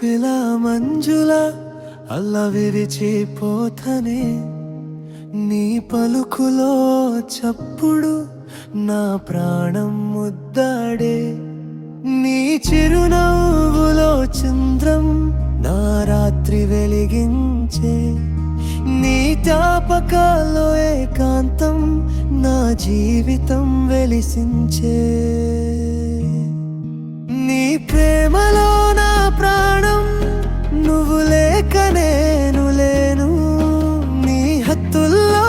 పిల మంజుల అల్ల విరిచిపోతనే నీ పలుకులో చప్పుడు నా ప్రాణం ముద్దాడే నీ చిరునవ్వులో చంద్రం నా రాత్రి వెలిగించే నీ జ్ఞాపకాల్లో ఏకాంతం నా జీవితం వెలిసించే నీ ప్రేమలో నా ప్రాణం నువ్వు లేక నేను లేను నీ హత్తుల్లో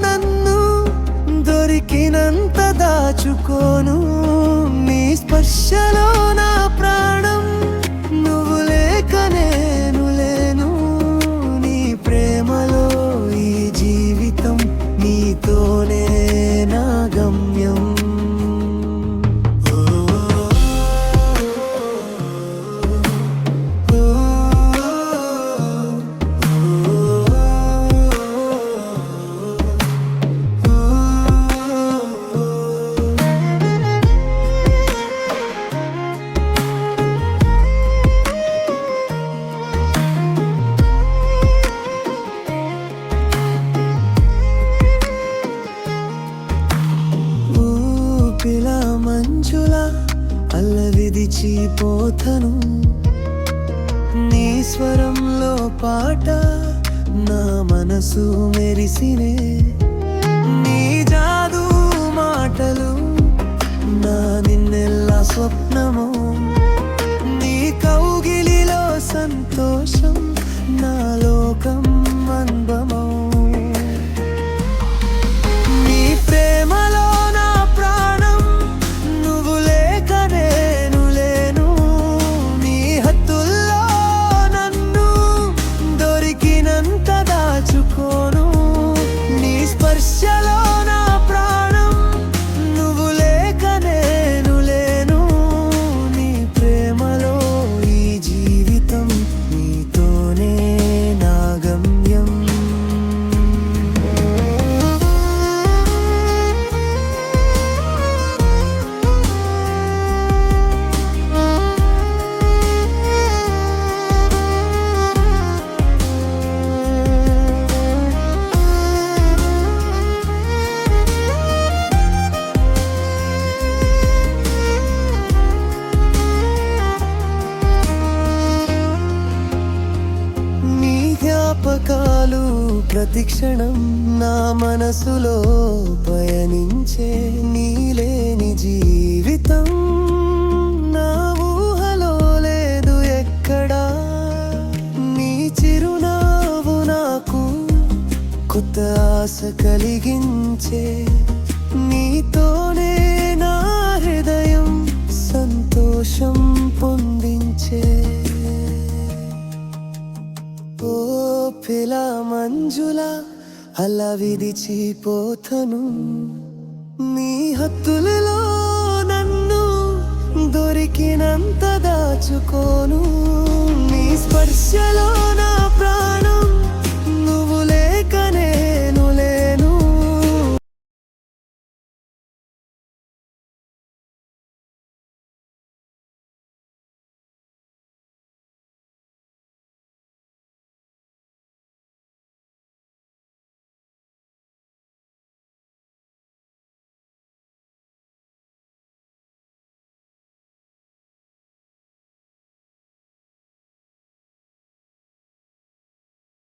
నన్ను దొరికినంత దాచుకోను నీ స్పర్శలో నా ప్రాణం నువ్వు లేక నేను లేను నీ ప్రేమలో ఈ జీవితం నీతోనే నా గమ్యం పిల మంజుల అల్ల విదిచిపోతను నీ స్వరంలో పాట నా మనసు మెరిసినే నీ జాదు మాటలు నా నిన్నెల్లా స్వప్నము నీ కౌగిలిలో సంతోషం నా లోకం అందమో నీ ప్రేమలో నా ప్రాణం నువ్వు లేక నేను లేను నీ హత్తుల్లో నన్ను దొరికినంత దాచుకోను నీ స్పర్శలో నా ప్రాణం నువ్వు లేక నేను లేను నీ ప్రేమలో ఈ జీవితం నీతోనే నా గమ్యం జ్ఞాపకాలు ప్రతిక్షణం నా మనసులో పయనించే నీలేని జీవితం నా ఊహలో లేదు ఎక్కడా నీ చిరునవ్వు నాకు కొత్త ఆశ కలిగించే నీతోనే నా హృదయం సంతోషం పొందించే ఓ పిల మంజుల అలా విడిచిపోతను నీ హత్తులలో నన్ను దొరికినంత దాచుకోను నీ స్పర్శలో నా